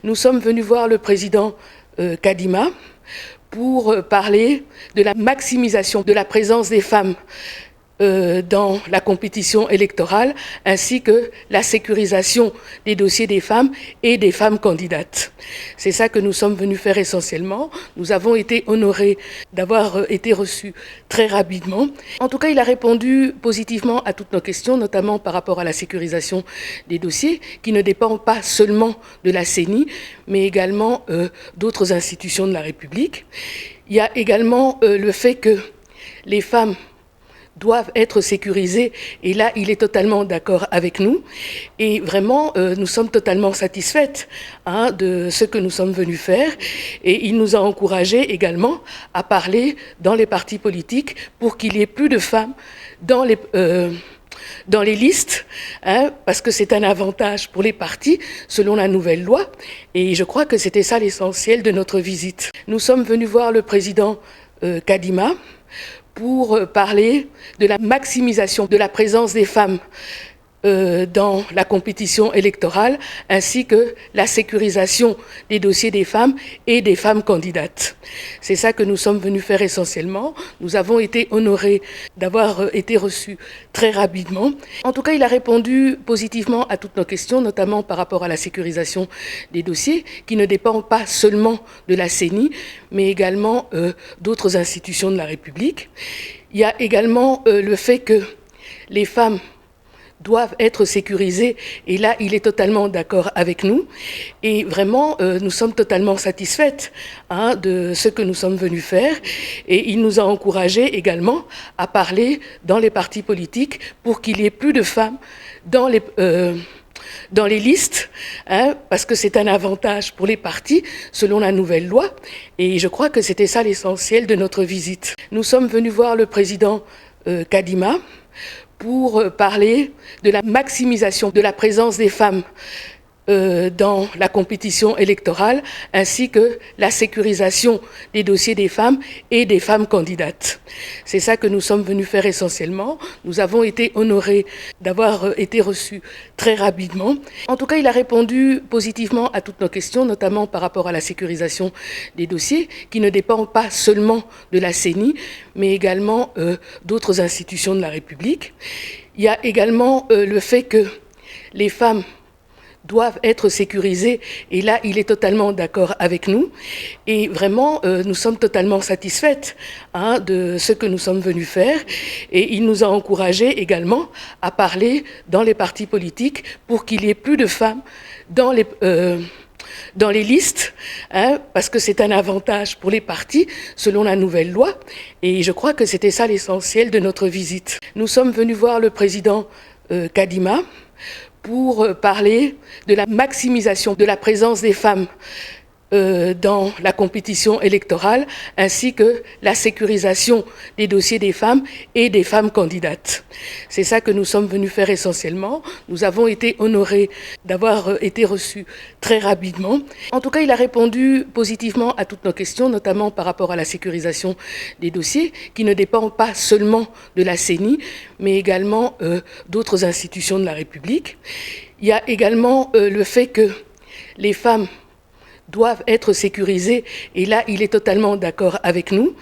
Nous sommes venus voir le président Kadima pour parler de la maximisation de la présence des femmes dans la compétition électorale, ainsi que la sécurisation des dossiers des femmes et des femmes candidates. C'est ça que nous sommes venus faire essentiellement. Nous avons été honorés d'avoir été reçus très rapidement. En tout cas, il a répondu positivement à toutes nos questions, notamment par rapport à la sécurisation des dossiers, qui ne dépend pas seulement de la CENI, mais également d'autres institutions de la République. Il y a également le fait que les femmes doivent être sécurisées, et là il est totalement d'accord avec nous, et vraiment nous sommes totalement satisfaites de ce que nous sommes venus faire, et il nous a encouragés également à parler dans les partis politiques pour qu'il y ait plus de femmes dans les listes, parce que c'est un avantage pour les partis selon la nouvelle loi, et je crois que c'était ça l'essentiel de notre visite. Nous sommes venus voir le président Kadima pour parler de la maximisation de la présence des femmes dans la compétition électorale, ainsi que la sécurisation des dossiers des femmes et des femmes candidates. C'est ça que nous sommes venus faire essentiellement. Nous avons été honorés d'avoir été reçus très rapidement. En tout cas, il a répondu positivement à toutes nos questions, notamment par rapport à la sécurisation des dossiers, qui ne dépend pas seulement de la CENI, mais également d'autres institutions de la République. Il y a également le fait que les femmes doivent être sécurisées, et là il est totalement d'accord avec nous, et vraiment nous sommes totalement satisfaites de ce que nous sommes venus faire, et il nous a encouragés également à parler dans les partis politiques pour qu'il y ait plus de femmes dans les listes, parce que c'est un avantage pour les partis selon la nouvelle loi, et je crois que c'était ça l'essentiel de notre visite. Nous sommes venus voir le président Kadima pour parler de la maximisation de la présence des femmes dans la compétition électorale, ainsi que la sécurisation des dossiers des femmes et des femmes candidates. C'est ça que nous sommes venus faire essentiellement. Nous avons été honorés d'avoir été reçus très rapidement. En tout cas, il a répondu positivement à toutes nos questions, notamment par rapport à la sécurisation des dossiers, qui ne dépend pas seulement de la CENI, mais également d'autres institutions de la République. Il y a également le fait que les femmes doivent être sécurisées, et là il est totalement d'accord avec nous, et vraiment nous sommes totalement satisfaites de ce que nous sommes venus faire, et il nous a encouragés également à parler dans les partis politiques pour qu'il y ait plus de femmes dans les listes, parce que c'est un avantage pour les partis selon la nouvelle loi, et je crois que c'était ça l'essentiel de notre visite. Nous sommes venus voir le président Kadima pour parler de la maximisation de la présence des femmes dans la compétition électorale, ainsi que la sécurisation des dossiers des femmes et des femmes candidates. C'est ça que nous sommes venus faire essentiellement. Nous avons été honorés d'avoir été reçus très rapidement. En tout cas, il a répondu positivement à toutes nos questions, notamment par rapport à la sécurisation des dossiers, qui ne dépend pas seulement de la CENI, mais également d'autres institutions de la République. Il y a également le fait que les femmes doivent être sécurisées, et là il est totalement d'accord avec nous,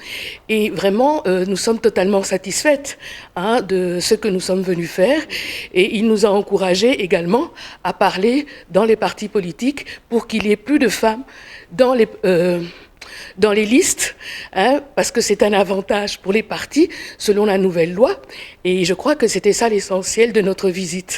et vraiment nous sommes totalement satisfaites de ce que nous sommes venus faire, et il nous a encouragés également à parler dans les partis politiques pour qu'il y ait plus de femmes dans les listes, parce que c'est un avantage pour les partis selon la nouvelle loi, et je crois que c'était ça l'essentiel de notre visite.